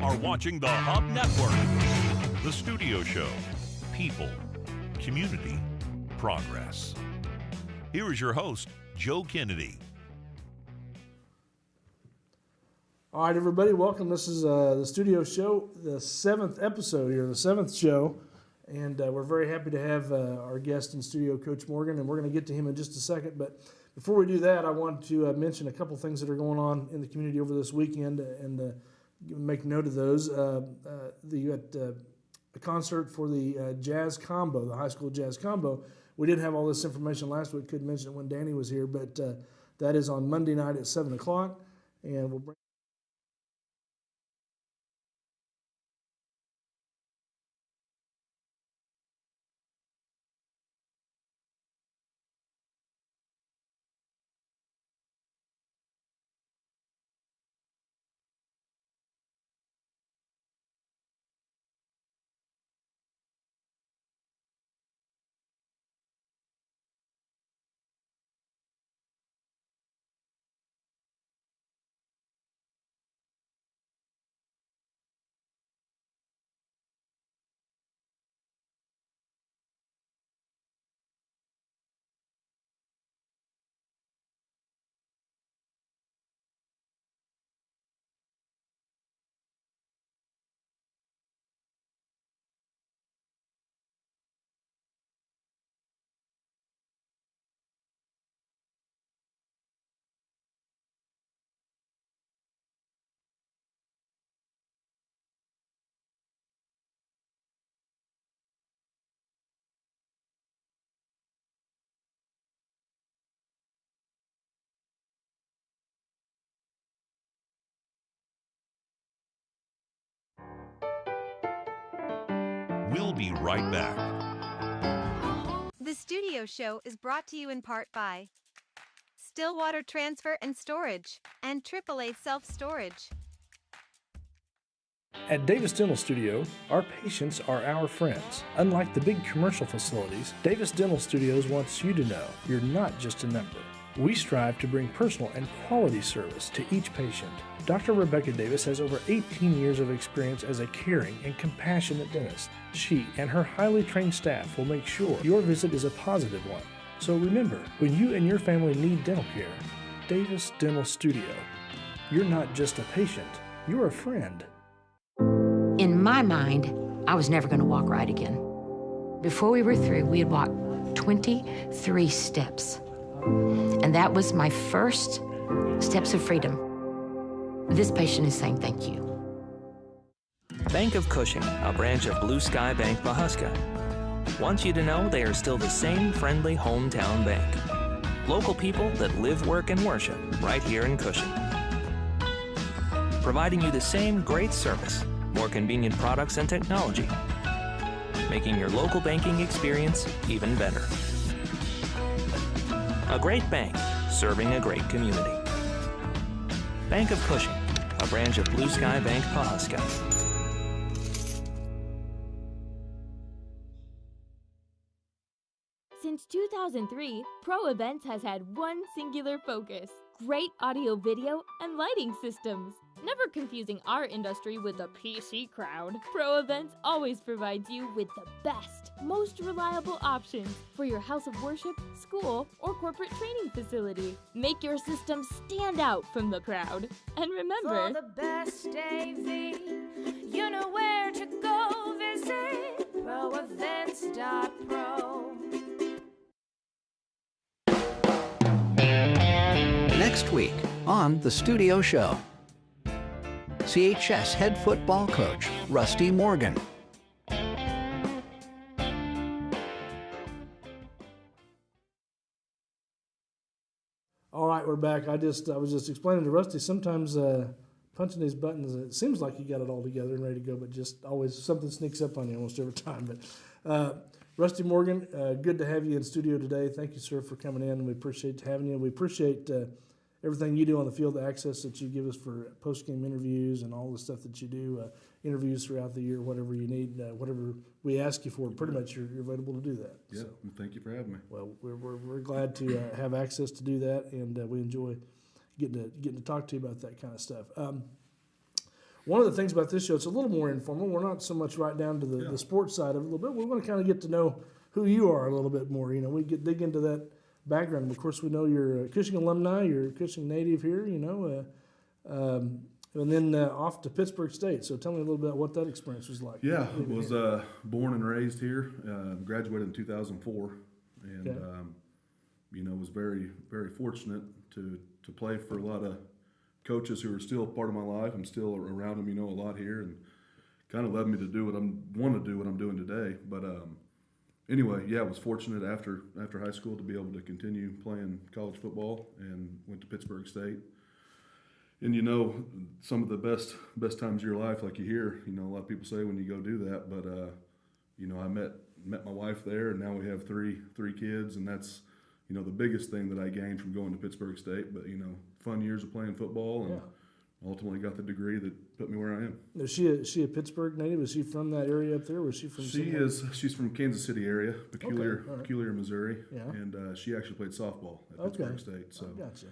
are watching the Hub Network. The Studio Show. People, community, progress. Here is your host, Joe Kennedy. All right, everybody, welcome. This is the Studio Show, the seventh episode here, the seventh show. And we're very happy to have our guest in studio, Coach Morgan, and we're going to get to him in just a second. But before we do that, I wanted to mention a couple things that are going on in the community over this weekend and make note of those. You got a concert for the jazz combo, the high school jazz combo. We didn't have all this information last week, couldn't mention it when Danny was here, but that is on Monday night at 7 o'clock, and we'll bring We'll be right back. The Studio Show is brought to you in part by Stillwater Transfer and Storage and AAA Self-Storage. At Davis Dental Studio, our patients are our friends. Unlike the big commercial facilities, Davis Dental Studios wants you to know you're not just a number. We strive to bring personal and quality service to each patient. Dr. Rebecca Davis has over 18 years of experience as a caring and compassionate dentist. She and her highly trained staff will make sure your visit is a positive one. So remember, when you and your family need dental care, Davis Dental Studio. You're not just a patient, you're a friend. In my mind, I was never going to walk right again. Before we were through, we had walked 23 steps. And that was my first steps of freedom. This patient is saying thank you. Bank of Cushing, a branch of Blue Sky Bank Pawhuska, wants you to know they are still the same friendly hometown bank. Local people that live, work, and worship right here in Cushing. Providing you the same great service, more convenient products and technology, making your local banking experience even better. A great bank, serving a great community. Bank of Cushing, a branch of Blue Sky Bank Pawhuska. Since 2003, Pro Events has had one singular focus: great audio, video, and lighting systems. Never confusing our industry with the PC crowd, Pro Events always provides you with the best, most reliable options for your house of worship, school, or corporate training facility. Make your system stand out from the crowd. And remember, for the best AV, you know where to go visit proevents.pro. Next week on The Studio Show, CHS head football coach Rusty Morgan. All right, we're back. I was just explaining to Rusty, sometimes punching these buttons, it seems like you got it all together and ready to go, but just always something sneaks up on you almost every time. But Rusty Morgan, good to have you in studio today. Thank you, sir, for coming in. We appreciate having you. We appreciate everything you do on the field, the access that you give us for post-game interviews and all the stuff that you do, interviews throughout the year, whatever you need, whatever we ask you for, pretty much you're available to do that. Yeah, So, well, thank you for having me. well, we're glad to have access to do that, and we enjoy getting to talk to you about that kind of stuff. One of the things about this show, it's a little more informal. We're not so much right down to the sports side of it a little bit. We want to kind of get to know who you are a little bit more. You know, we dig into that background. Of course, we know you're a Cushing alumni. You're a Cushing native here. You know, and then off to Pittsburgh State. So tell me a little bit about what that experience was like. Yeah, was born and raised here. Graduated in 2004, and you know, was very, very fortunate to play for a lot of coaches who are still part of my life. I'm still around them, you know, a lot here, and kind of led me to do what I'm doing today. But anyway, yeah, I was fortunate after high school to be able to continue playing college football, and went to Pittsburgh State. And you know, some of the best times of your life, like you hear, you know, a lot of people say when you go do that. But you know, I met my wife there, and now we have three kids, and that's, you know, the biggest thing that I gained from going to Pittsburgh State. But you know, fun years of playing football, and ultimately got the degree that put me where I am. Is she a Pittsburgh native? Is she from that area up there? Was she from? She's from Kansas City area, Peculiar, Missouri, and she actually played softball at Pittsburgh State. So, gotcha.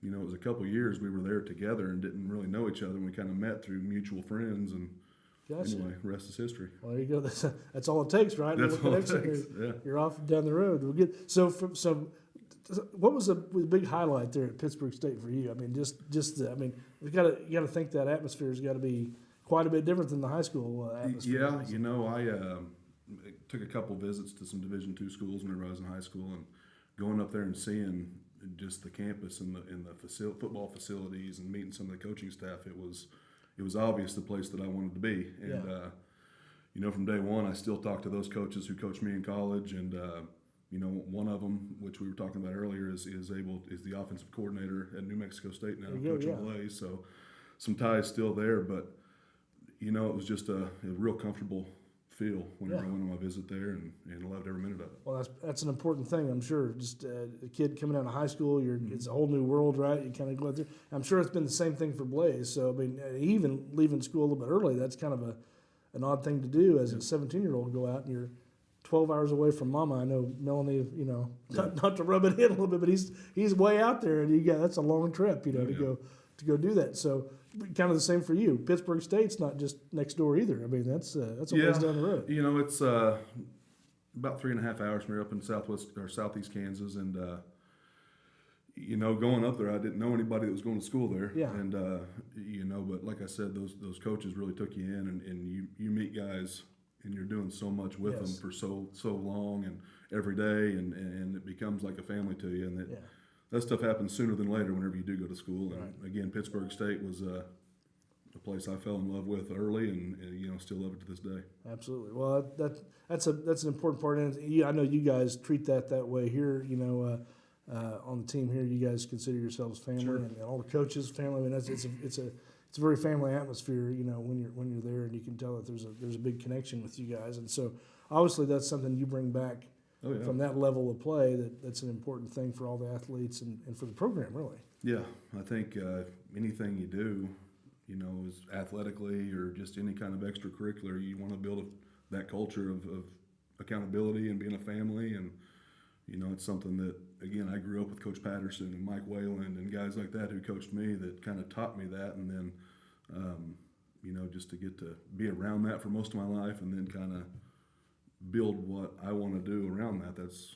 You know, it was a couple years we were there together and didn't really know each other. And we kind of met through mutual friends, and anyway, the rest is history. Well, there you go. That's all it takes, right? That's all it takes. Yeah. You're off down the road. We'll get so. What was the big highlight there at Pittsburgh State for you? I mean, you got to think that atmosphere's got to be quite a bit different than the high school atmosphere. Yeah, you know, I took a couple visits to some Division II schools whenever I was in high school, and going up there and seeing just the campus and the football facilities and meeting some of the coaching staff, it was obvious the place that I wanted to be. And you know, from day one, I still talk to those coaches who coached me in college, and you know, one of them, which we were talking about earlier, is the offensive coordinator at New Mexico State now, coaching Blaze. So some ties still there, but you know, it was just a real comfortable feel whenever I went on my visit there, and loved every minute of it. Well, that's an important thing, I'm sure. Just a kid coming out of high school, it's a whole new world, right? You kind of go out there. I'm sure it's been the same thing for Blaze. So I mean, even leaving school a little bit early, that's kind of an odd thing to do as a 17-year-old, go out and you're 12 hours away from Mama. I know Melanie, you know, not to rub it in a little bit, but he's way out there, and that's a long trip, you know, to go do that. So kind of the same for you. Pittsburgh State's not just next door either. I mean, that's a ways down the road. You know, it's about 3.5 hours from here, up in southeast Kansas, and you know, going up there, I didn't know anybody that was going to school there. Yeah. And you know, but like I said, those coaches really took you in, and you meet guys, and you're doing so much with them for so long and every day, and it becomes like a family to you, and that stuff happens sooner than later whenever you do go to school. And again, Pittsburgh State was a place I fell in love with early, and you know, still love it to this day. Absolutely. Well, that's an important part, and I know you guys treat that way here. You know, on the team here, you guys consider yourselves family, and all the coaches family. I mean, it's a very family atmosphere. You know, when you're there, and you can tell that there's a big connection with you guys, and so obviously that's something you bring back. From that level of play, that's an important thing for all the athletes and for the program, really. Yeah, I think anything you do, you know, is athletically or just any kind of extracurricular, you want to build that culture of accountability and being a family. And, you know, it's something that, again, I grew up with Coach Patterson and Mike Wayland and guys like that who coached me that kind of taught me that. And then, you know, just to get to be around that for most of my life and then kind of build what I want to do around that. That's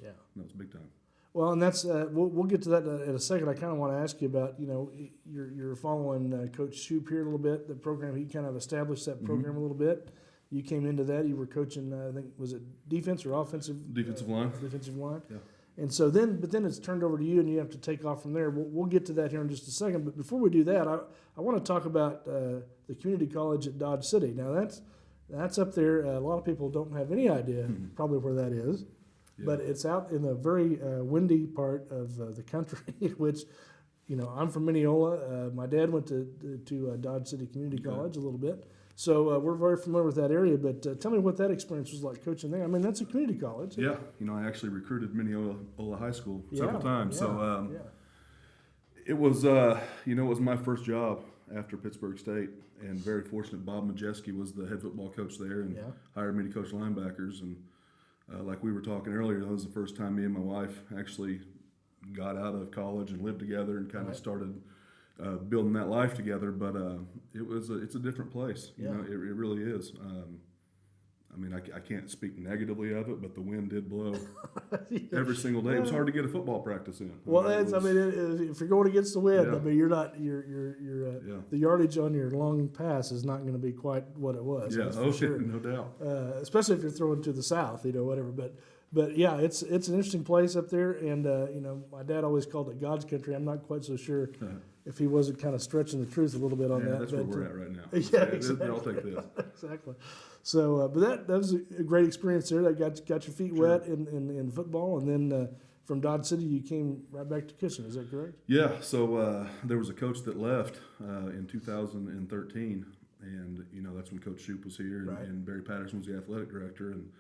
big time. Well, and that's we'll get to that in a second. I kind of want to ask you about, you know, you're following Coach Shoup here a little bit. The program, he kind of established that program a little bit. You came into that. You were coaching, I think, was it defense or offensive? Defensive line. Defensive line. Yeah. And so then it's turned over to you, and you have to take off from there. We'll get to that here in just a second. But before we do that, I want to talk about the community college at Dodge City. Now that's up there. A lot of people don't have any idea probably where that is, but it's out in the very windy part of the country, which, you know, I'm from Mineola. My dad went to Dodge City Community College a little bit. So we're very familiar with that area, but tell me what that experience was like coaching there. I mean, that's a community college. Yeah, you know, I actually recruited Mineola High School several times. It was, you know, it was my first job after Pittsburgh State, and very fortunate. Bob Majeski was the head football coach there and hired me to coach linebackers. And like we were talking earlier, that was the first time me and my wife actually got out of college and lived together and kind of started building that life together. But it's a different place. You know, it really is. I mean, I can't speak negatively of it, but the wind did blow every single day. It was hard to get a football practice in. Well, if you're going against the wind, I mean, you're not the yardage on your long pass is not going to be quite what it was. Yeah, for sure. No doubt. Especially if you're throwing to the south, whatever. But yeah, it's an interesting place up there, and my dad always called it God's country. I'm not quite so sure if he wasn't kind of stretching the truth a little bit on that. That's where we're at right now. Yeah, exactly. I'll take this. Exactly. So, but that was a great experience there. That got your feet wet in football, and then from Dodge City you came right back to Cushing. Is that correct? Yeah. So there was a coach that left in 2013, and that's when Coach Shoup was here, and Barry Patterson was the athletic director, and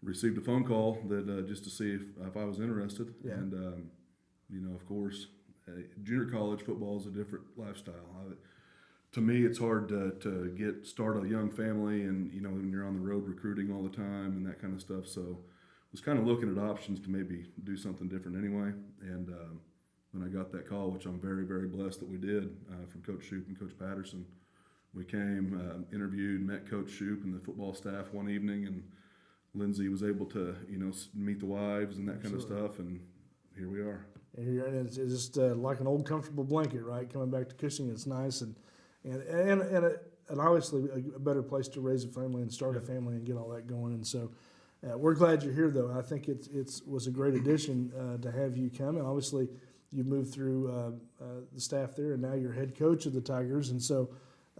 received a phone call that just to see if I was interested, and of course, junior college football is a different lifestyle. To me, it's hard to start a young family, and when you're on the road recruiting all the time and that kind of stuff. So, I was kind of looking at options to maybe do something different anyway. And when I got that call, which I'm very, very blessed that we did, from Coach Shoup and Coach Patterson, we came, interviewed, met Coach Shoup and the football staff one evening, and Lindsay was able to meet the wives and that kind of stuff, and here we are. And it's just like an old comfortable blanket, right? Coming back to Cushing, it's nice and obviously a better place to raise a family and start a family and get all that going. And so we're glad you're here, though. I think it was a great addition to have you come. And obviously you moved through the staff there, and now you're head coach of the Tigers. And so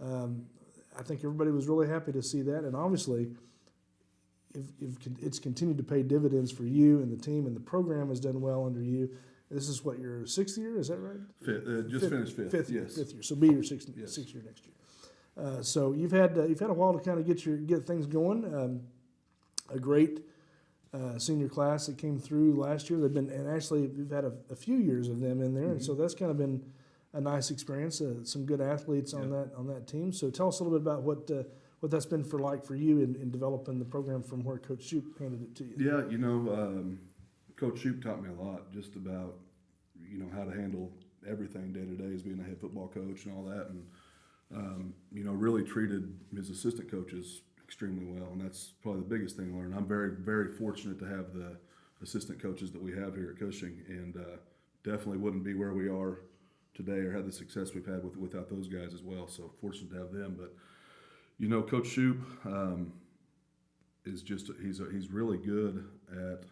I think everybody was really happy to see that. And obviously if it's continued to pay dividends for you and the team, and the program has done well under you. This is what, your sixth year, is that right? Fifth, finished fifth. Fifth yes. year, so be your sixth year next year. So you've had a while to kind of get things going. A great senior class that came through last year. Actually we've had a few years of them in there, and so that's kind of been a nice experience. Some good athletes on that team. So tell us a little bit about what that's been for you in developing the program from where Coach Shoup handed it to you. Yeah, Coach Shoup taught me a lot just about, how to handle everything day to day as being a head football coach and all that, and really treated his assistant coaches extremely well, and that's probably the biggest thing I learned. I'm very, very fortunate to have the assistant coaches that we have here at Cushing, and definitely wouldn't be where we are today or had the success we've had without those guys as well. So fortunate to have them. But Coach Shoup is he's really good at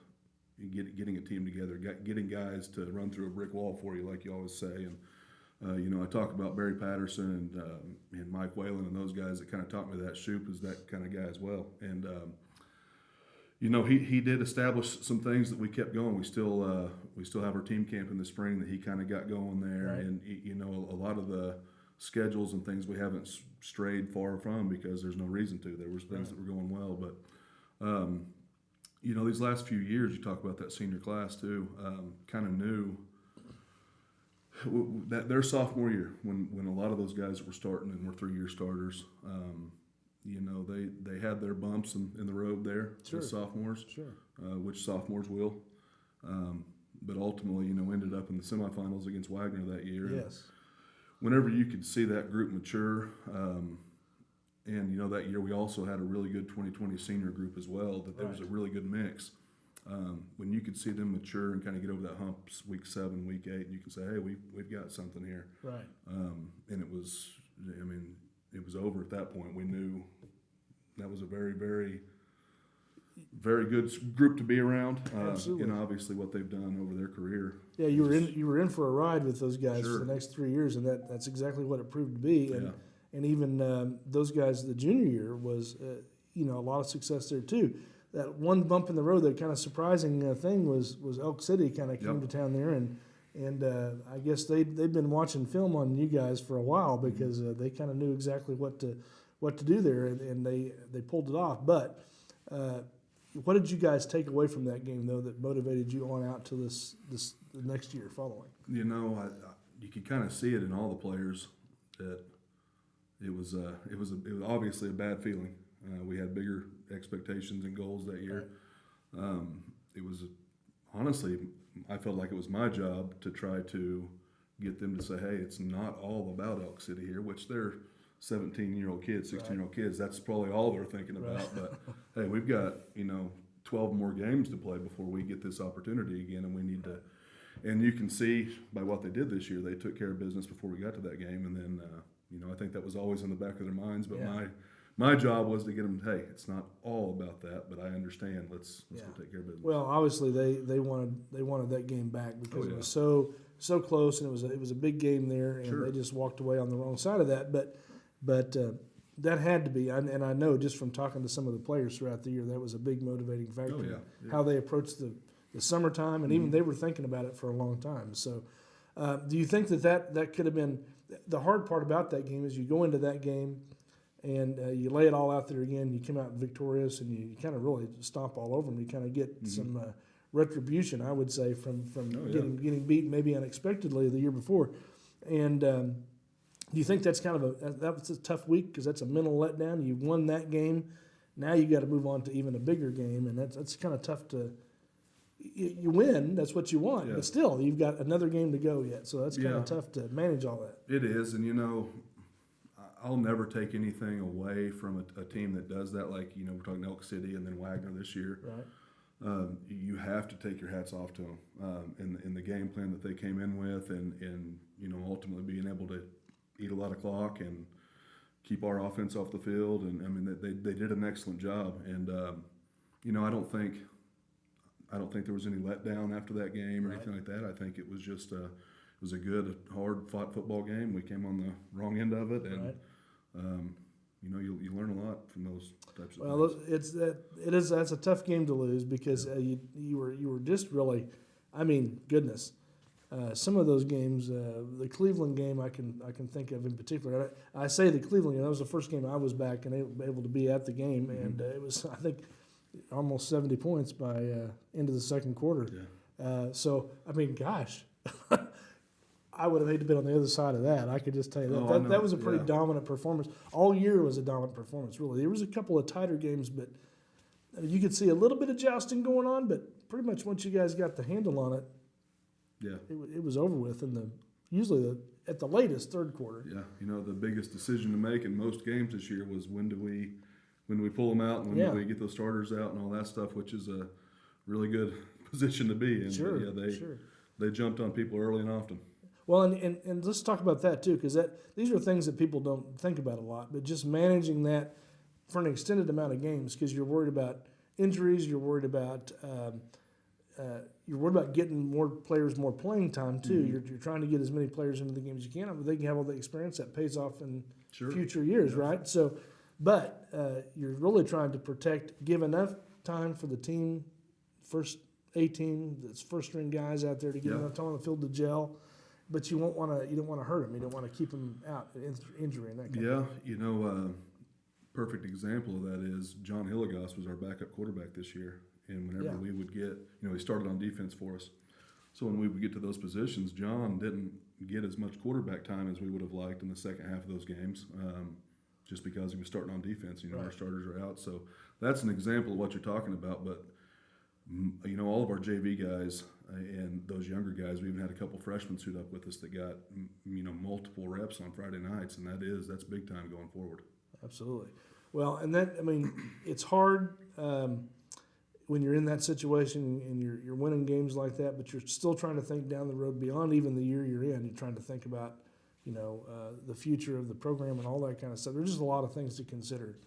getting a team together, getting guys to run through a brick wall for you, like you always say. And I talk about Barry Patterson and Mike Whalen and those guys that kind of taught me that. Shoup is that kind of guy as well. And he did establish some things that we kept going. We still have our team camp in the spring that he kind of got going there, right. And a lot of the schedules and things we haven't strayed far from because there's no reason to. There was things that were going well, but these last few years, you talk about that senior class too, kind of knew that their sophomore year, when a lot of those guys that were starting and were 3-year starters, they had their bumps in the road there as sophomores, which sophomores will, but ultimately, ended up in the semifinals against Wagner that year. Yes. Whenever you could see that group mature, and that year we also had a really good 2020 senior group as well. That there was a really good mix. When you could see them mature and kind of get over that hump, week 7, week 8, and you can say, "Hey, we've got something here." Right. And it was over at that point. We knew that was a very, very, very good group to be around. Absolutely. Obviously what they've done over their career. Yeah, you were in for a ride with those guys for the next 3 years, and that's exactly what it proved to be. And even those guys the junior year was, a lot of success there too. That one bump in the road, that kind of surprising thing was Elk City kind of came to town there, and I guess they've been watching film on you guys for a while because they kind of knew exactly what to do there, and they pulled it off. But what did you guys take away from that game though that motivated you on out to this the next year following? You could kind of see it in all the players that. It was obviously a bad feeling. We had bigger expectations and goals that year. It was honestly, I felt like it was my job to try to get them to say, hey, it's not all about Elk City here, which they're 17-year-old kids, 16-year-old kids. That's probably all they're thinking about. But hey, we've got 12 more games to play before we get this opportunity again, and we need to. And you can see by what they did this year, they took care of business before we got to that game, and then I think that was always in the back of their minds. But my job was to get them. Hey, it's not all about that, but I understand. Let's go take care of business. Well, obviously they wanted that game back because it was so close, and it was a big game there, and they just walked away on the wrong side of that. But that had to be, and I know just from talking to some of the players throughout the year, that was a big motivating factor. How they approached the summertime, and even they were thinking about it for a long time. So, do you think that could have been the hard part about that game? Is you go into that game and you lay it all out there again, you come out victorious, and you kind of really stomp all over them. You kind of get some retribution, I would say, from getting beat maybe unexpectedly the year before. And do you think that's kind of that was a tough week because that's a mental letdown? You won that game, now you got to move on to even a bigger game, and that's kind of tough to. You win, that's what you want, but still, you've got another game to go yet, so that's kind of tough to manage all that. It is, and I'll never take anything away from a team that does that. Like we're talking Elk City and then Wagner this year. Right. You have to take your hats off to them in the game plan that they came in with, and ultimately being able to eat a lot of clock and keep our offense off the field. And I mean, they did an excellent job. And I don't think there was any letdown after that game or anything like that. I think it was just it was a good, hard-fought football game. We came on the wrong end of it, and you learn a lot from those types of things. Well, that's a tough game to lose because you were just really, I mean, goodness. Some of those games, the Cleveland game, I can think of in particular. I say the Cleveland game. That was the first game I was back and able to be at the game, and it was, I think, almost 70 points by end of the second quarter. Yeah. So I mean, gosh, I would have hated to be on the other side of that. I could just tell you that was a pretty dominant performance. All year was a dominant performance. Really, there was a couple of tighter games, but you could see a little bit of jousting going on. But pretty much once you guys got the handle on it. Yeah, it was over with usually at the latest third quarter. Yeah, the biggest decision to make in most games this year was when do we pull them out and when do we get those starters out and all that stuff, which is a really good position to be in. Sure, they jumped on people early and often. Well, and let's talk about that too, because these are things that people don't think about a lot, but just managing that for an extended amount of games, because you're worried about injuries, you're worried about getting more players more playing time too. Mm-hmm. You're trying to get as many players into the game as you can, but they can have all the experience that pays off in future years, right? So, but you're really trying to give enough time for the team, first A-team, that's first string guys out there to get enough time on the field to gel. But you don't want to hurt them. You don't want to keep them out, injury and that kind of thing. Perfect example of that is John Hilligoss was our backup quarterback this year. And whenever we would get, he started on defense for us. So when we would get to those positions, John didn't get as much quarterback time as we would have liked in the second half of those games, just because he was starting on defense. Our starters are out. So that's an example of what you're talking about. But, all of our JV guys and those younger guys, we even had a couple freshmen suit up with us that got, multiple reps on Friday nights, and that's big time going forward. Absolutely. Well, and it's hard when you're in that situation and you're winning games like that, but you're still trying to think down the road beyond even the year you're in. You're trying to think about, the future of the program and all that kind of stuff. There's just a lot of things to consider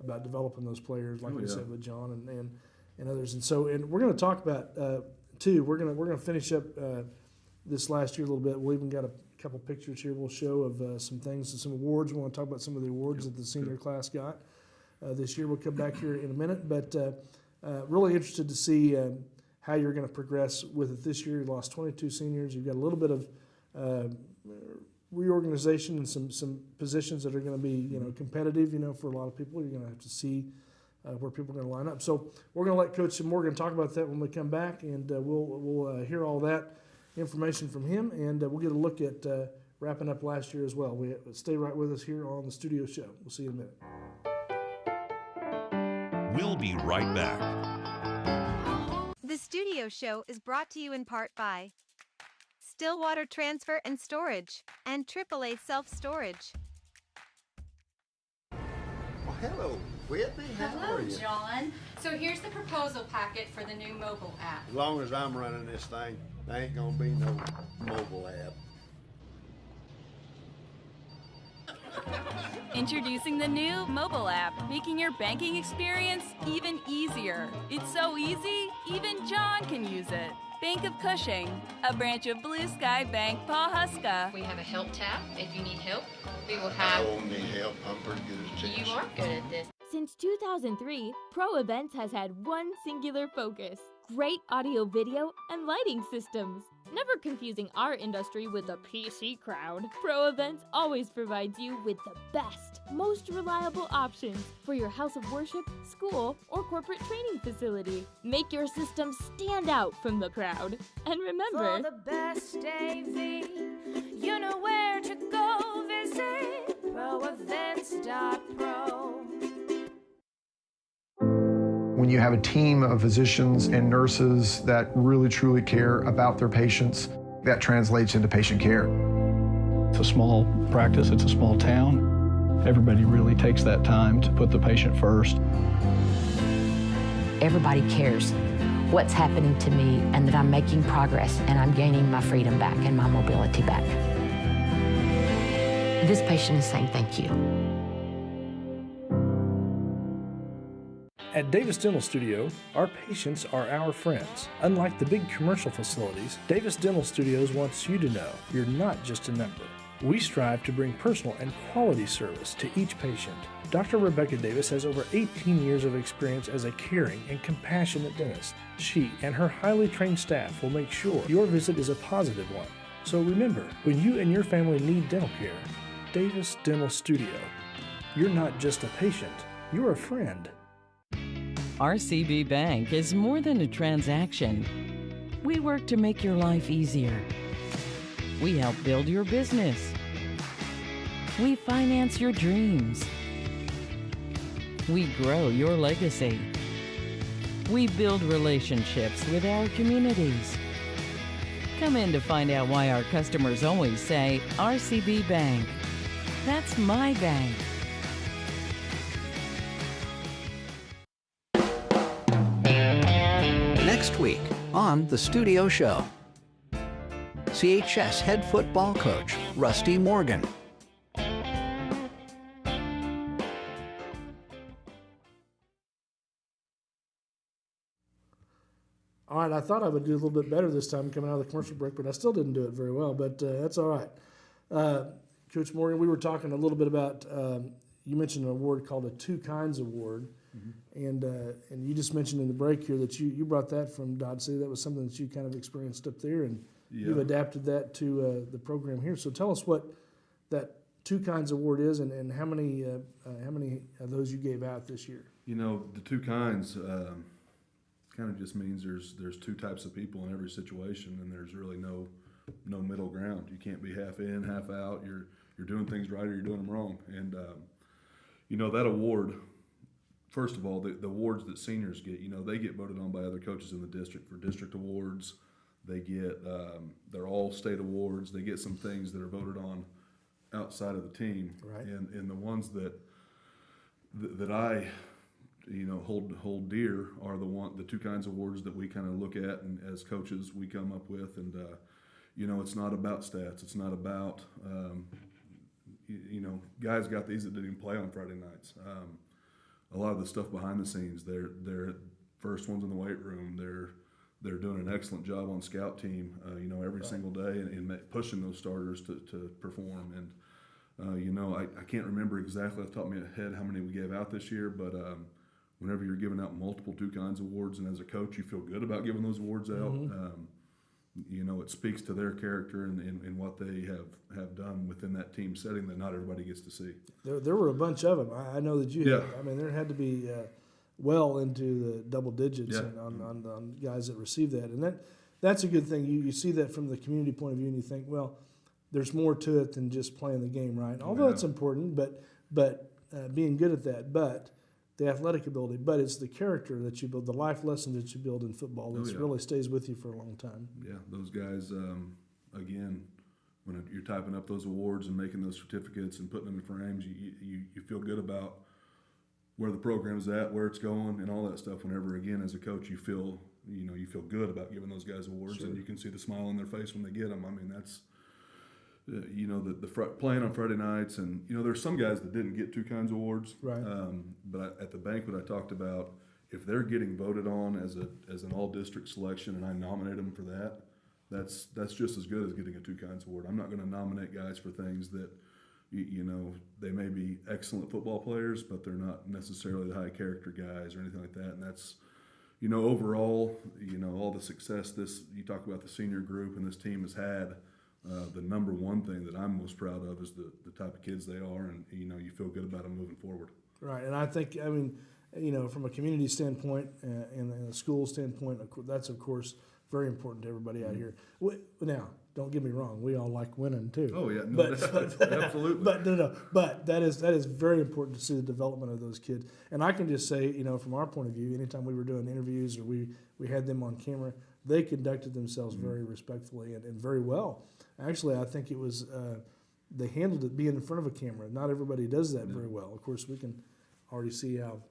about developing those players, like I said with John and others. And we're going to talk about too. We're going to finish up this last year a little bit. We even got a couple pictures here we'll show of some things and some awards. We want to talk about some of the awards that the senior class got this year. We'll come back here in a minute, but really interested to see how you're going to progress with it this year. You lost 22 seniors. You've got a little bit of reorganization and some positions that are going to be competitive. For a lot of people, you're going to have to see where people are going to line up. So we're going to let Coach Morgan talk about that when we come back, and we'll hear all that information from him, and we'll get a look at wrapping up last year as well. Stay right with us here on the Studio Show. We'll see you in a minute. We'll be right back. The Studio Show is brought to you in part by still water transfer and storage, and AAA self-storage. Well, hello, Whitney. How are you? John. So here's the proposal packet for the new mobile app. As long as I'm running this thing, there ain't gonna be no mobile app. Introducing the new mobile app, making your banking experience even easier. It's so easy, even John can use it. Bank of Cushing, a branch of Blue Sky Bank, Pawhuska. We have a help tab if you need help. We will have... I won't need help. I'm pretty good at this. You are good at this. Since 2003, Pro Events has had one singular focus: great audio, video, and lighting systems. Never confusing our industry with the PC crowd, Pro Events always provides you with the best, most reliable options for your house of worship, school, or corporate training facility. Make your system stand out from the crowd. And remember, For the best AV, you know where to go visit proevents.pro. When you have a team of physicians and nurses that really truly care about their patients, that translates into patient care. It's a small practice, it's a small town. Everybody really takes that time to put the patient first. Everybody cares what's happening to me and that I'm making progress and I'm gaining my freedom back and my mobility back. This patient is saying thank you. At Davis Dental Studio, our patients are our friends. Unlike the big commercial facilities, Davis Dental Studios wants you to know you're not just a number. We strive to bring personal and quality service to each patient. Dr. Rebecca Davis has over 18 years of experience as a caring and compassionate dentist. She and her highly trained staff will make sure your visit is a positive one. So remember, when you and your family need dental care, Davis Dental Studio. You're not just a patient, you're a friend. RCB Bank is more than a transaction. We work to make your life easier. We help build your business. We finance your dreams. We grow your legacy. We build relationships with our communities. Come in to find out why our customers always say, RCB Bank. That's my bank. Next week on The Studio Show, CHS head football coach Rusty Morgan. All right, I thought I would do a little bit better this time coming out of the commercial break, but I still didn't do it very well, but that's all right. Coach Morgan, we were talking a little bit about, you mentioned an award called a Two Kinds Award, and you just mentioned in the break here that you brought that from Dodge City. That was something that you kind of experienced up there, and you've adapted that to the program here. So tell us what that Two Kinds Award is, and how many of those you gave out this year. You know, the two kinds kind of just means there's two types of people in every situation, and there's really no middle ground. You can't be half in, half out. You're doing things right or you're doing them wrong. And you know, that award, first of all, the awards that seniors get, you know, they get voted on by other coaches in the district for district awards. They get they're all state awards. They get some things that are voted on outside of the team. Right. And the ones that I, you know, hold dear are the two kinds of awards that we kind of look at, and as coaches we come up with. And you know, it's not about stats. It's not about you know, guys got these that didn't even play on Friday nights. A lot of the stuff behind the scenes, they're first ones in the weight room. They're doing an excellent job on scout team. You know, every single day, and pushing those starters to perform. And you know, I can't remember exactly off the top of my head how many we gave out this year, but whenever you're giving out multiple two kinds of awards, and as a coach you feel good about giving those awards out, you know, it speaks to their character and what they have done within that team setting that not everybody gets to see. There were a bunch of them. I know that you had, I mean, there had to be well into the double digits on guys that received that. And that's a good thing. You see that from the community point of view, and you think, well, there's more to it than just playing the game, right? Although it's important, but being good at that, but the athletic ability, but it's the character that you build, the life lessons that you build in football that really stays with you for a long time. Yeah, those guys, again, when you're typing up those awards and making those certificates and putting them in frames, you feel good about where the program's at, where it's going, and all that stuff. Whenever, again, as a coach, you feel good about giving those guys awards, Sure. and you can see the smile on their face when they get them. I mean, that's playing on Friday nights, and there's some guys that didn't get two kinds of awards. Right. But at the banquet, I talked about if they're getting voted on as an all-district selection, and I nominate them for that, that's just as good as getting a two kinds award. I'm not going to nominate guys for things that they may be excellent football players, but they're not necessarily the high character guys or anything like that. And that's overall, all the success you talk about the senior group and this team has had. The number one thing that I'm most proud of is the type of kids they are, and you feel good about them moving forward. Right, and I think, from a community standpoint and a school standpoint, that's of course very important to everybody out here. Now, don't get me wrong, we all like winning too. Oh yeah, no, absolutely. But that is very important to see the development of those kids. And I can just say, from our point of view, anytime we were doing interviews or we had them on camera, they conducted themselves very respectfully and very well. Actually, I think it was they handled it being in front of a camera. Not everybody does that very well. Of course, we can already see how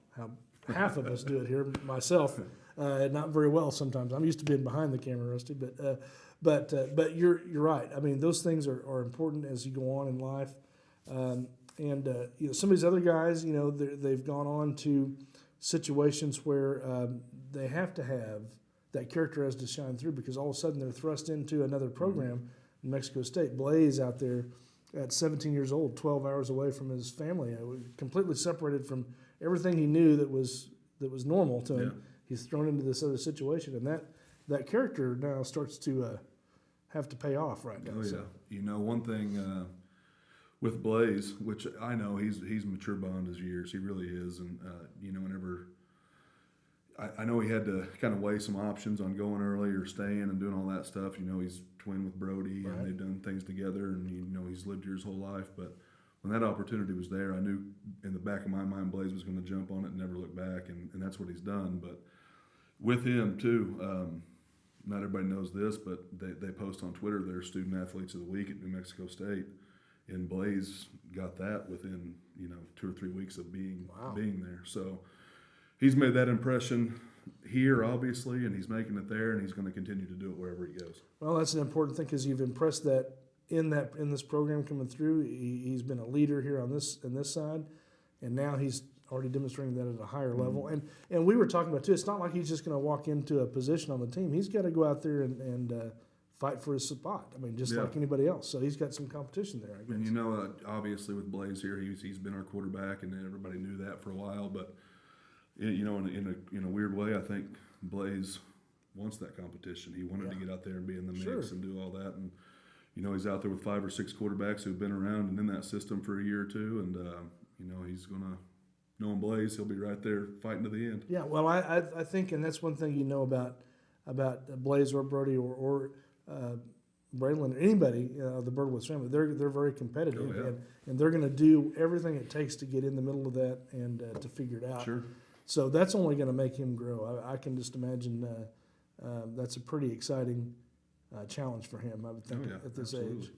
half of us do it here. Myself, not very well sometimes. I'm used to being behind the camera, Rusty. But you're right. I mean, those things are important as you go on in life. Some of these other guys, they've gone on to situations where they have to have that character has to shine through, because all of a sudden they're thrust into another program in Mexico State. Blaze out there at 17 years old, 12 hours away from his family, completely separated from everything he knew that was normal to him. Yeah. He's thrown into this other situation, and that character now starts to have to pay off right now. Oh yeah, so. One thing with Blaze, which I know he's mature beyond his years, he really is, and whenever I know he had to kind of weigh some options on going early or staying and doing all that stuff. He's twin with Brody, right, and they've done things together, and he's lived here his whole life. But when that opportunity was there, I knew in the back of my mind Blaze was going to jump on it and never look back, and that's what he's done. But with him too, not everybody knows this, but they post on Twitter their student athletes of the week at New Mexico State, and Blaze got that within 2 or 3 weeks of being there. So he's made that impression here, obviously, and he's making it there, and he's going to continue to do it wherever he goes. Well, that's an important thing, because you've impressed that in this program coming through. He's been a leader here on this side, and now he's already demonstrating that at a higher level. And we were talking about too, it's not like he's just going to walk into a position on the team. He's got to go out there and fight for his spot. I mean, just like anybody else. So he's got some competition there, I guess. And obviously with Blaze here, he's been our quarterback, and everybody knew that for a while. But in a weird way, I think Blaze wants that competition. He wanted to get out there and be in the mix and do all that. And he's out there with 5 or 6 quarterbacks who've been around and in that system for a year or two, and he's gonna. Knowing Blaze, he'll be right there fighting to the end. Yeah, well, I think, and that's one thing about Blaze or Brody or Braylon or anybody, the Birdwoods family. They're very competitive, and they're going to do everything it takes to get in the middle of that and to figure it out. Sure. So that's only going to make him grow. I can just imagine that's a pretty exciting challenge for him, I would think, at this age.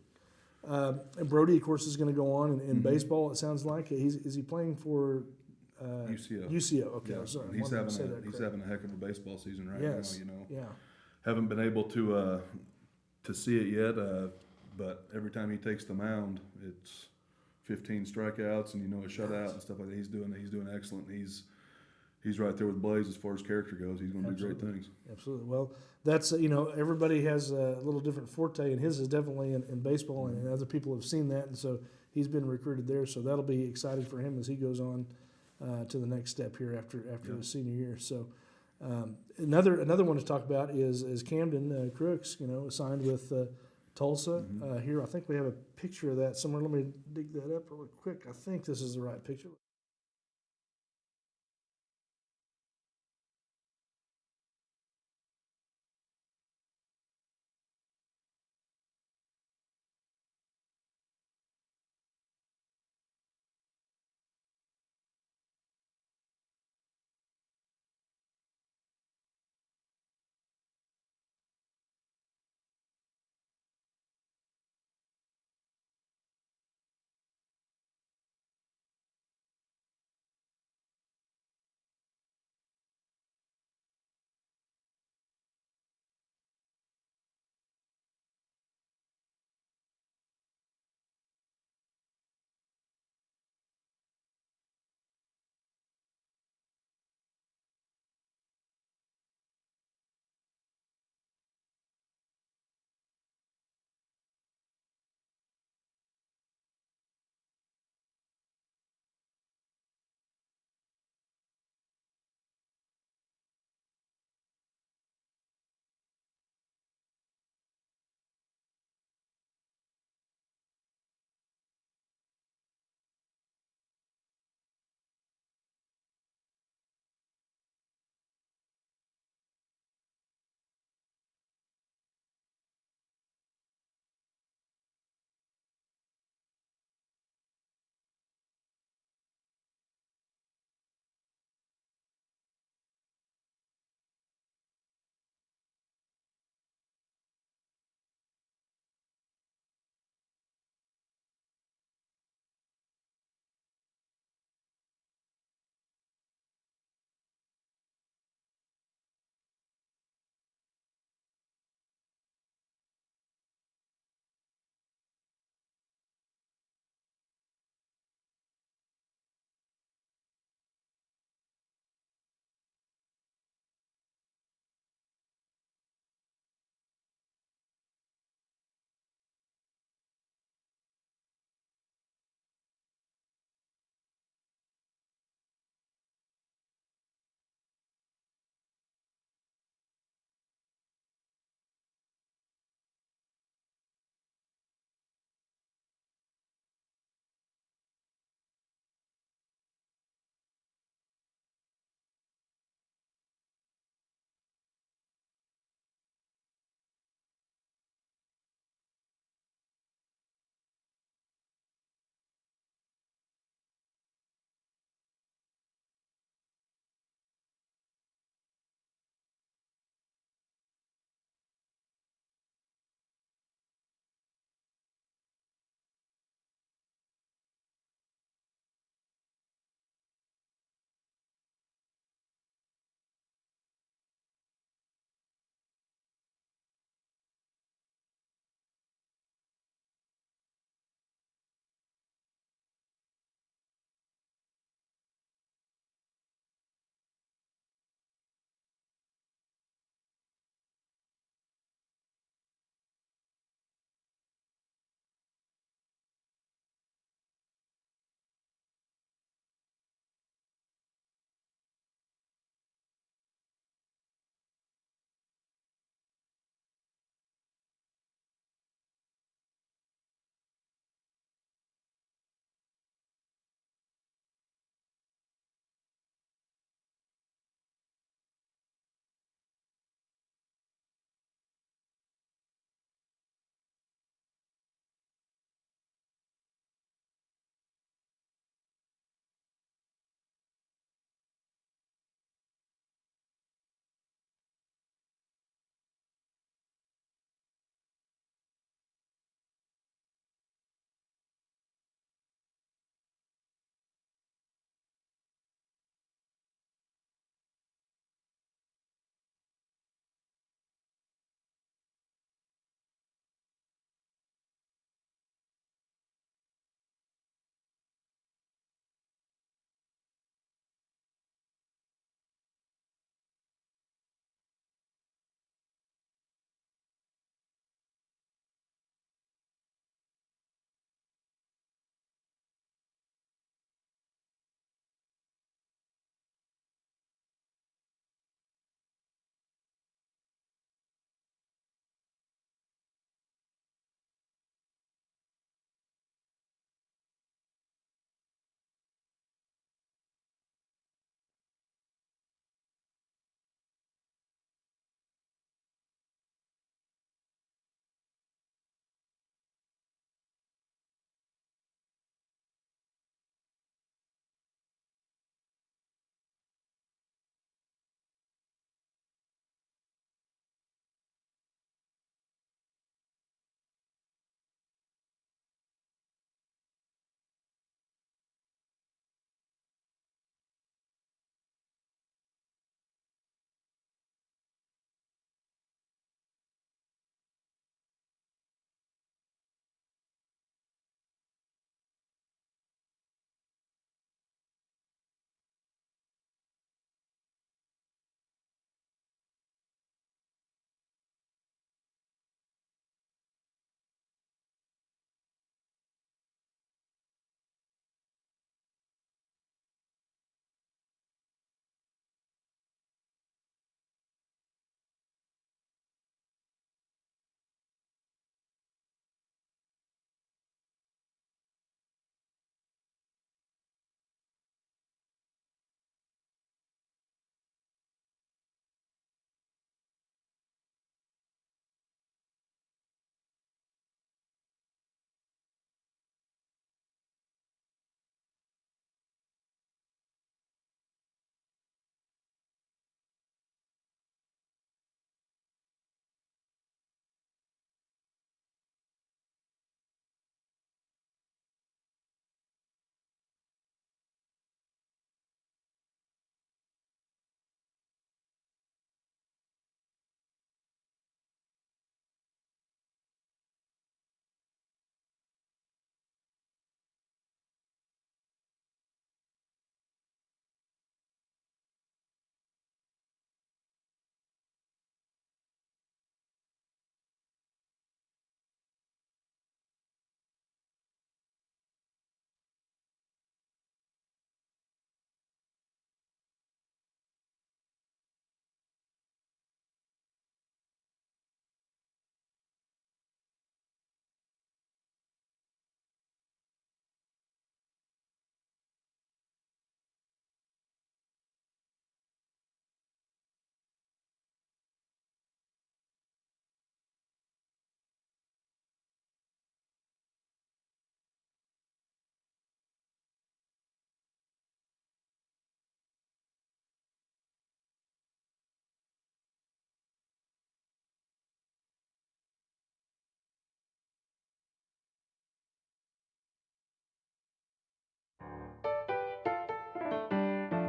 And Brody, of course, is going to go on in baseball, it sounds like. Is he playing for UCO? UCO, okay. Yeah. Sorry, he's having a heck of a baseball season right now. Yeah. Haven't been able to see it yet, but every time he takes the mound, it's 15 strikeouts and a shutout and stuff like that. He's doing excellent. He's right there with Blaze as far as character goes. He's going to do great things. Absolutely. Well, that's everybody has a little different forte, and his is definitely in baseball, and other people have seen that, and so he's been recruited there. So that'll be exciting for him as he goes on to the next step here after his senior year. So another one to talk about is Camden Crooks. Signed with Tulsa here. I think we have a picture of that somewhere. Let me dig that up real quick. I think this is the right picture.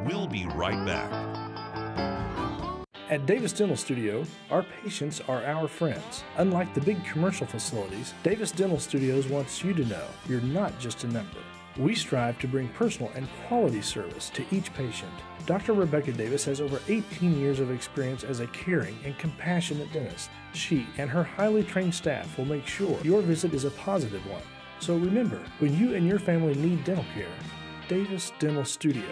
We'll be right back. At Davis Dental Studio, our patients are our friends. Unlike the big commercial facilities, Davis Dental Studios wants you to know you're not just a number. We strive to bring personal and quality service to each patient. Dr. Rebecca Davis has over 18 years of experience as a caring and compassionate dentist. She and her highly trained staff will make sure your visit is a positive one. So remember, when you and your family need dental care, Davis Dental Studio.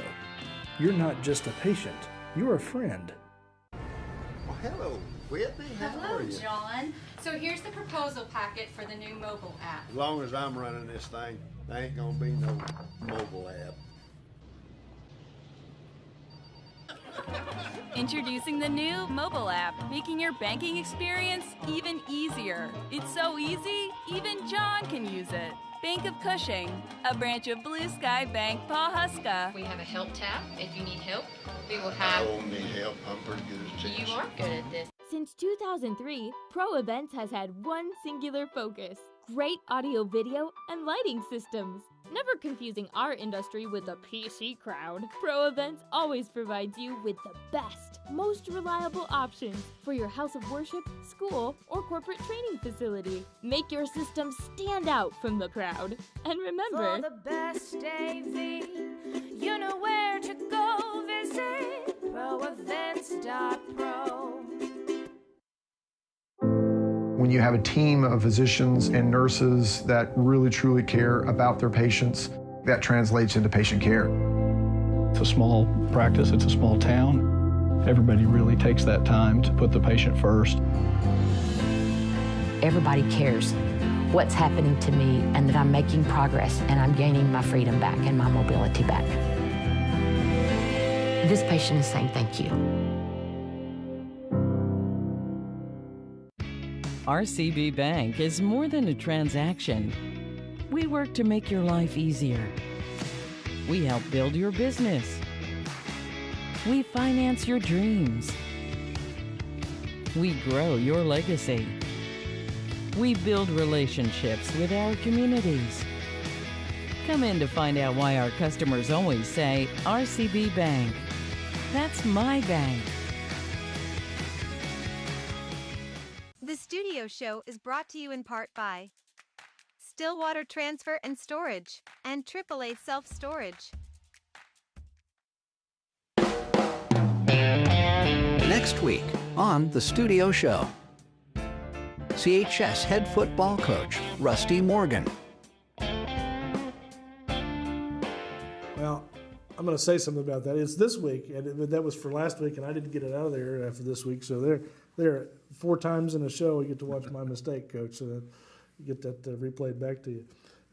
You're not just a patient, you're a friend. Well, hello, Whitney. How Hello, are you? John. So here's the proposal packet for the new mobile app. As long as I'm running this thing, there ain't gonna be no mobile app. Introducing the new mobile app, making your banking experience even easier. It's so easy, even John can use it. Bank of Cushing, a branch of Blue Sky Bank, Pawhuska. We have a help tab if you need help. We will I have... don't need help. I'm pretty good at this. You are good at this. Since 2003, Pro Events has had one singular focus: great audio, video, and lighting systems. Never confusing our industry with the PC crowd, Pro Events always provides you with the best, most reliable options for your house of worship, school, or corporate training facility. Make your system stand out from the crowd. And remember, For the best AV, you know where to go visit proevents.pro. When you have a team of physicians and nurses that really truly care about their patients, that translates into patient care. It's a small practice, it's a small town. Everybody really takes that time to put the patient first. Everybody cares what's happening to me and that I'm making progress and I'm gaining my freedom back and my mobility back. This patient is saying thank you. RCB Bank is more than a transaction. We work to make your life easier. We help build your business. We finance your dreams. We grow your legacy. We build relationships with our communities. Come in to find out why our customers always say, RCB Bank. That's my bank. The Studio Show is brought to you in part by Stillwater Transfer and Storage and AAA Self-Storage. Next week on The Studio Show, CHS head football coach Rusty Morgan. Well, I'm going to say something about that. It's this week, and that was for last week, and I didn't get it out of there after this week. So there 4 times in a show you get to watch my mistake, Coach. So that you get that replayed back to you.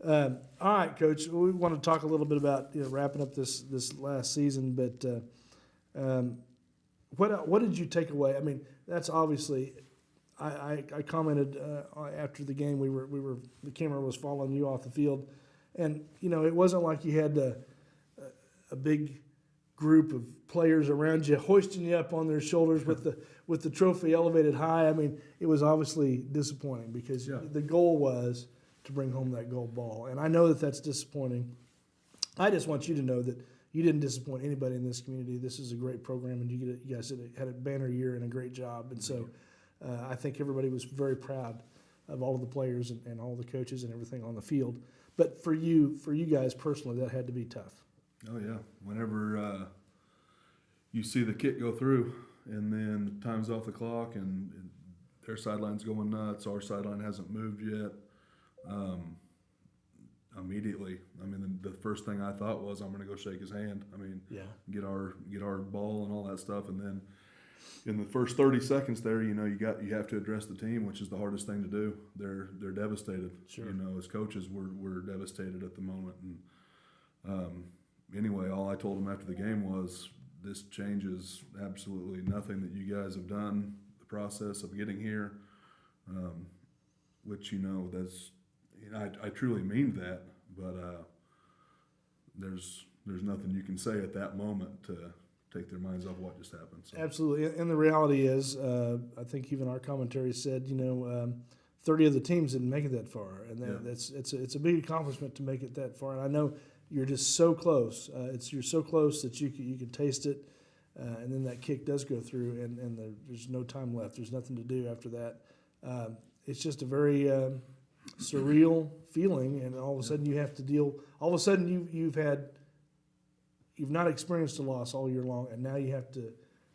All right, Coach. We want to talk a little bit about wrapping up this last season, but what did you take away? I mean, that's obviously. I commented after the game. The camera was following you off the field, and it wasn't like you had a big group of players around you hoisting you up on their shoulders with the trophy elevated high. I mean, it was obviously disappointing because the goal was to bring home that gold ball, and I know that that's disappointing. I just want you to know that you didn't disappoint anybody in this community. This is a great program, and you guys had a banner year and a great job, and so. I think everybody was very proud of all of the players and all the coaches and everything on the field. But for you guys personally, that had to be tough. Oh yeah, whenever you see the kick go through and then time's off the clock and their sideline's going nuts, our sideline hasn't moved yet. Immediately, I mean, the first thing I thought was I'm going to go shake his hand. I mean, get our ball and all that stuff, and then. In the first 30 seconds there, you have to address the team, which is the hardest thing to do. They're devastated. Sure. As coaches, we're devastated at the moment. And anyway, all I told them after the game was, this changes absolutely nothing that you guys have done. The process of getting here, which that's I truly mean that, but there's nothing you can say at that moment to take their minds off what just happened. So. Absolutely, and the reality is, I think even our commentary said, 30 of the teams didn't make it that far, and it's a big accomplishment to make it that far. And I know you're just so close. You're so close that you can taste it, and then that kick does go through, and there's no time left. There's nothing to do after that. It's just a very surreal feeling, and all of a sudden you have to deal. All of a sudden you've not experienced a loss all year long, and now you have to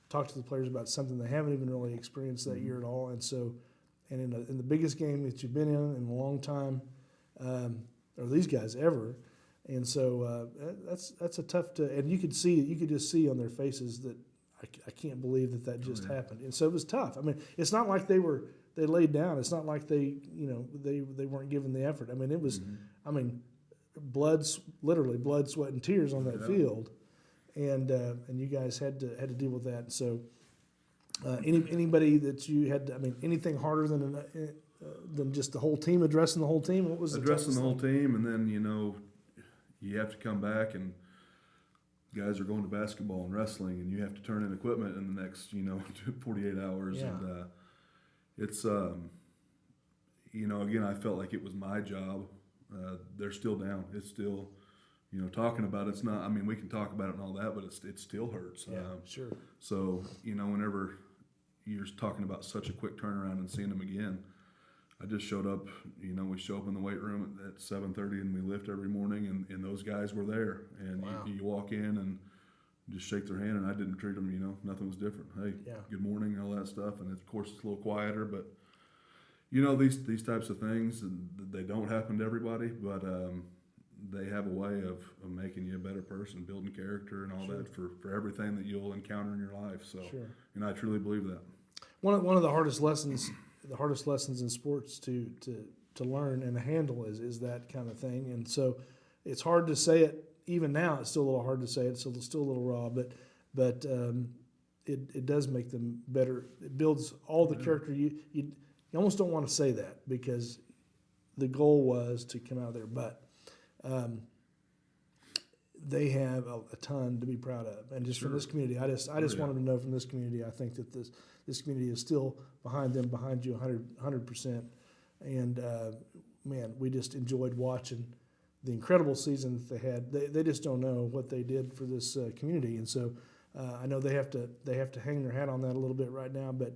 talk to the players about something they haven't even really experienced that year at all. And so, and in the biggest game that you've been in a long time, or these guys ever, and so that's a tough to. And you could just see on their faces that I can't believe that just happened. And so it was tough. I mean, it's not like they laid down. It's not like they weren't giving the effort. I mean, it was. I mean, literally blood, sweat, and tears on that field, and you guys had to deal with that. So, anybody that you had, anything harder than just the whole team, addressing the whole team? What was addressing the whole team, and then you have to come back, and guys are going to basketball and wrestling, and you have to turn in equipment in the next 48 hours, and it's again, I felt like it was my job. They're still down. It's still, talking about it's not. I mean, we can talk about it and all that, but it still hurts. Yeah, sure. So whenever you're talking about such a quick turnaround and seeing them again, I just showed up. We show up in the weight room at 7:30 and we lift every morning, and those guys were there. And you walk in and just shake their hand, and I didn't treat them. Nothing was different. Hey, good morning, all that stuff. And of course, it's a little quieter, but. These types of things, they don't happen to everybody, but they have a way of making you a better person, building character and all that for everything that you'll encounter in your life. So, and I truly believe that. One of the hardest lessons in sports to learn and to handle is that kind of thing. And so it's hard to say it. Even now, it's still a little hard to say it. It's still a little raw, but it does make them better. It builds all the character you almost don't want to say that because the goal was to come out of there, but they have a ton to be proud of, and just from this community, I just want them to know from this community, I think that this community is still behind them, behind you, 100%, and man, we just enjoyed watching the incredible season that they had. They just don't know what they did for this community, and so I know they have to hang their hat on that a little bit right now, but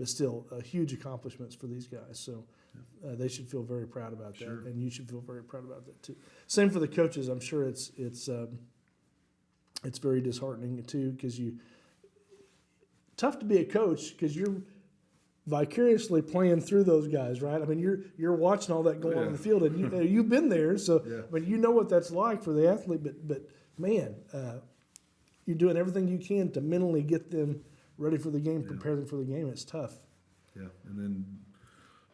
still huge accomplishments for these guys. So they should feel very proud about that, and you should feel very proud about that too. Same for the coaches. I'm sure it's very disheartening too because tough to be a coach because you're vicariously playing through those guys, right? I mean, you're watching all that going on in the field, and you've been there, so I mean, you know what that's like for the athlete. But man, you're doing everything you can to mentally get them ready for the game, prepare them for the game. It's tough. Yeah, and then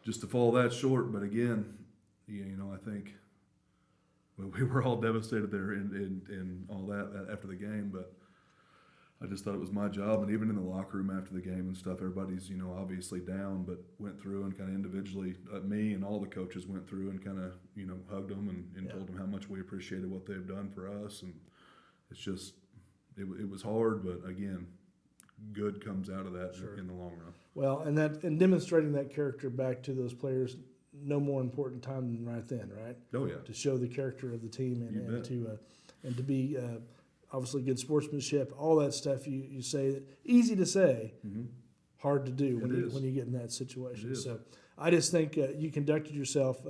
just to fall that short, but again, I think we were all devastated there in all that after the game, but I just thought it was my job, and even in the locker room after the game and stuff, everybody's obviously down, but went through and kind of individually, me and all the coaches went through and kind of hugged them and told them how much we appreciated what they've done for us, and it's just it was hard, but again. Good comes out of that in the long run. Well, and demonstrating that character back to those players, no more important time than right then, right? Oh yeah. To show the character of the team and to be obviously good sportsmanship, all that stuff you say that easy to say, hard to do when you get in that situation. So I just think you conducted yourself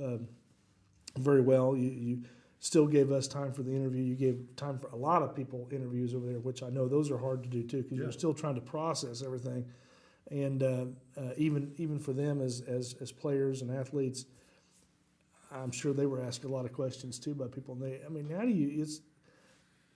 very well. You still gave us time for the interview. You gave time for a lot of people interviews over there, which I know those are hard to do too because you're still trying to process everything. And even for them as players and athletes, I'm sure they were asked a lot of questions too by people. And how do you?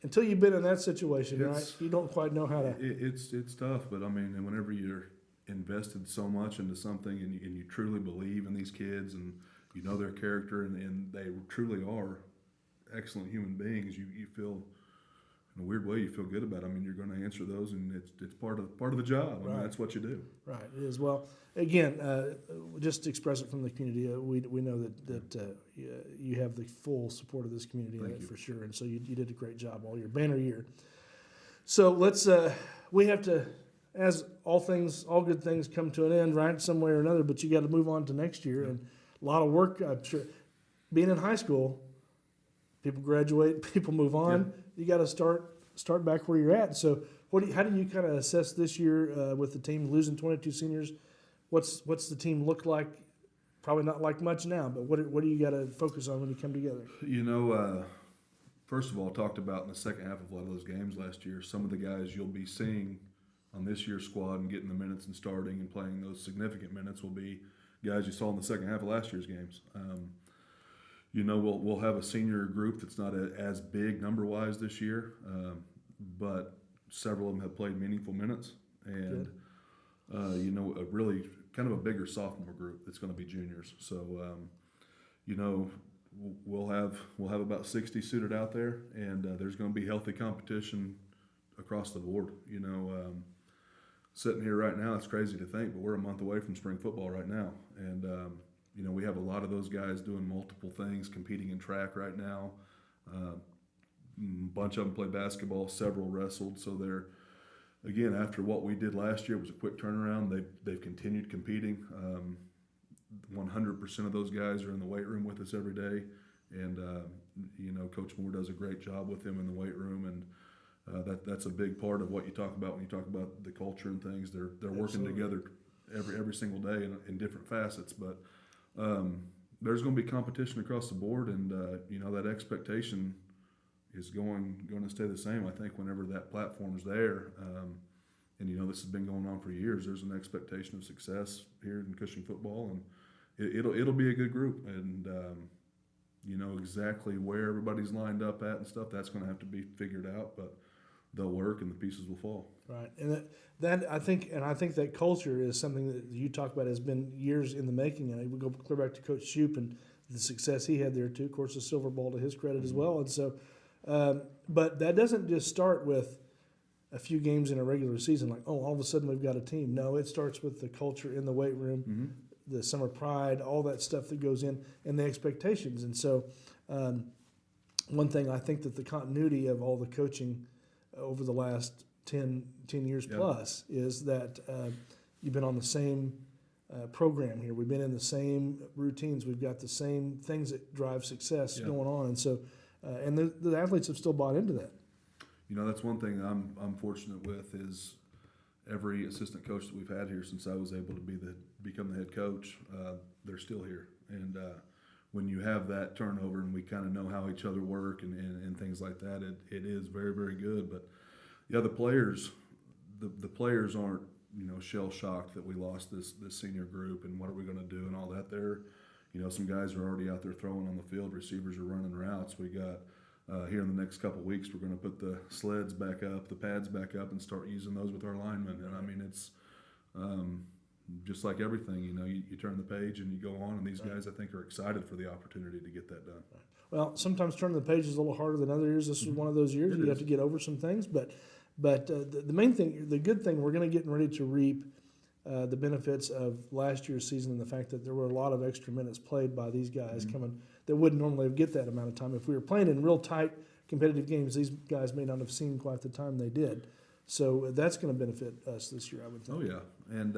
Until you've been in that situation, right? You don't quite know how to. It's tough, but and whenever you're invested so much into something and you truly believe in these kids and you know their character and they truly are excellent human beings, you feel in a weird way you feel good about it. You're going to answer those, and it's part of the job. That's what you do. Right, it is. Well, again, just to express it from the community, we know that you have the full support of this community for sure, and so you did a great job all year, banner year. So let's we have to, as all good things come to an end, right, some way or another. But you got to move on to next year, and a lot of work. I'm sure, being in high school. people graduate, people move on. You got to start back where you're at. So how do you kind of assess this year with the team losing 22 seniors? What's the team look like? Probably not like much now, but what do you got to focus on when you come together? First of all, talked about in the second half of a lot of those games last year, some of the guys you'll be seeing on this year's squad and getting the minutes and starting and playing those significant minutes will be guys you saw in the second half of last year's games. We'll have a senior group that's not as big number-wise this year, but several of them have played meaningful minutes, and a really kind of a bigger sophomore group that's going to be juniors. So, we'll have about 60 suited out there, and there's going to be healthy competition across the board. Sitting here right now, it's crazy to think, but we're a month away from spring football right now, and we have a lot of those guys doing multiple things, competing in track right now. A bunch of them play basketball, several wrestled, so they're, again, after what we did last year, it was a quick turnaround. They've continued competing. 100% of those guys are in the weight room with us every day, and Coach Moore does a great job with them in the weight room, and that's a big part of what you talk about when you talk about the culture and things. They're working together every single day in different facets, but there's going to be competition across the board, and that expectation is going to stay the same. I think whenever that platform's there, and this has been going on for years, there's an expectation of success here in Cushing football, and it'll be a good group, and exactly where everybody's lined up at and stuff, that's going to have to be figured out, but they'll work and the pieces will fall. Right, and that I think that culture is something that you talk about has been years in the making, and we go clear back to Coach Shoup and the success he had there too. Of course, the Silver Ball to his credit as well, and so. But that doesn't just start with a few games in a regular season, like, all of a sudden we've got a team. No, it starts with the culture in the weight room, the summer pride, all that stuff that goes in, and the expectations. And so one thing I think that the continuity of all the coaching over the last 10 years plus is that you've been on the same program here. We've been in the same routines. We've got the same things that drive success going on. And so and the athletes have still bought into that. That's one thing I'm fortunate with is every assistant coach that we've had here since I was able to become the head coach, they're still here. And when you have that turnover and we kind of know how each other work and things like that, it is very, very good. But the players, the players aren't shell shocked that we lost this senior group and what are we going to do and all that. They're some guys are already out there throwing on the field. Receivers are running routes. We got here in the next couple of weeks, we're going to put the sleds back up, the pads back up, and start using those with our linemen. And I mean, it's just like everything. You turn the page and you go on. And these guys, I think, are excited for the opportunity to get that done. Well, sometimes turning the page is a little harder than other years. This is one of those years you have to get over some things. But the main thing, the good thing, we're going to get ready to reap the benefits of last year's season and the fact that there were a lot of extra minutes played by these guys coming that wouldn't normally get that amount of time. If we were playing in real tight competitive games, these guys may not have seen quite the time they did. So that's going to benefit us this year, I would think. Oh, yeah. And,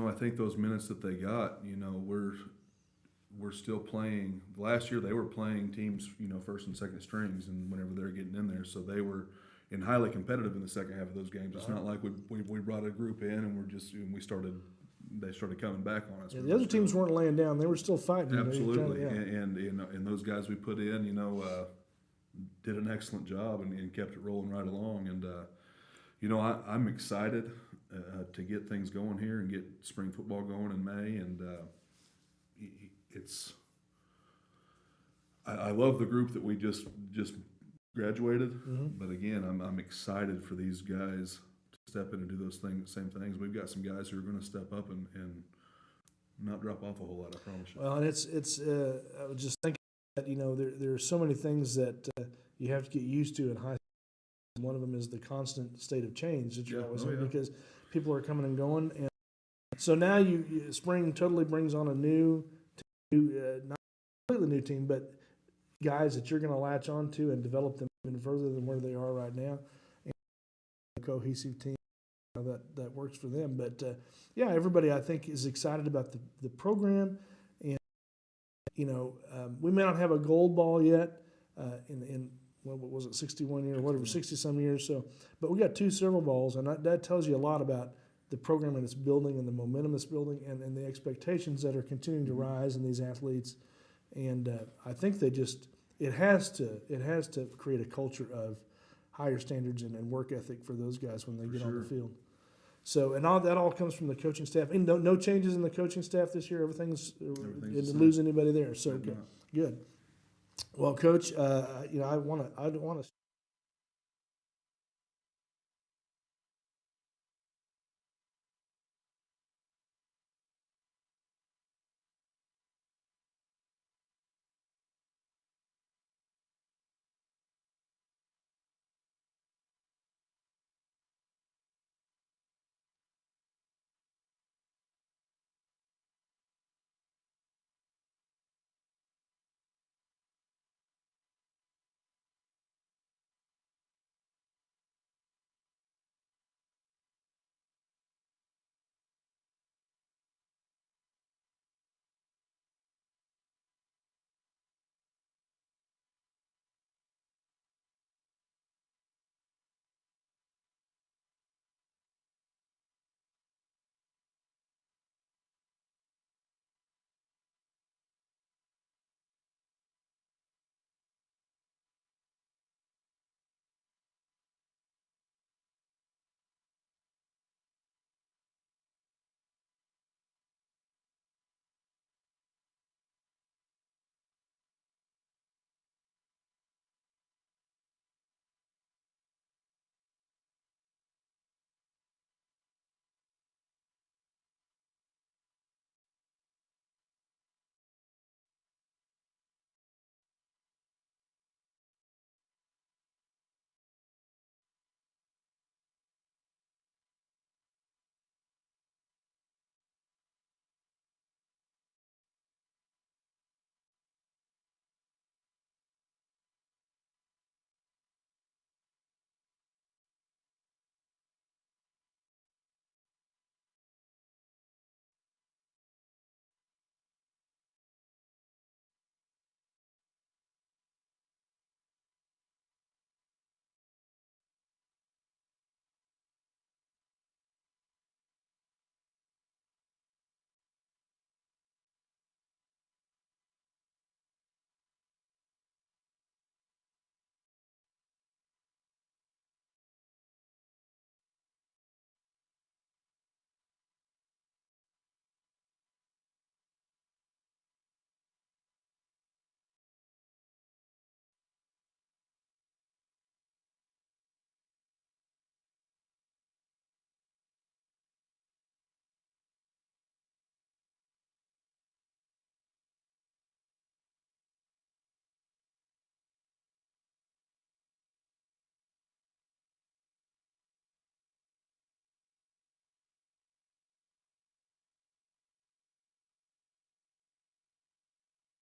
I think those minutes that they got, we're still playing. Last year they were playing teams, first and second strings, and whenever they're getting in there, so they were – and highly competitive in the second half of those games. It's not like we brought a group in and they started coming back on us. Yeah, the other teams weren't laying down; they were still fighting. Absolutely, and those guys we put in, did an excellent job and kept it rolling right along. And I'm excited to get things going here and get spring football going in May. And I love the group that we just graduated, but again, I'm excited for these guys to step in and do those same things. We've got some guys who are going to step up and not drop off a whole lot, I promise you. Well, and it's I was just thinking that there are so many things that you have to get used to in high school. One of them is the constant state of change that you're always in because people are coming and going, and so now spring totally brings on a new not completely new team, but guys that you're going to latch on to and develop them even further than where they are right now, and a cohesive team that works for them. But everybody I think is excited about the program, and we may not have a gold ball yet in what was it, 61 years, whatever, 60-some years. So, but we got 2 silver balls, and that tells you a lot about the program that it's building and the momentum it's building and the expectations that are continuing to rise in these athletes. And I think it has to create a culture of higher standards and work ethic for those guys when they get on the field. So, and all that all comes from the coaching staff. And no changes in the coaching staff this year. Everything's didn't lose anybody there. So good. Well, Coach, I want to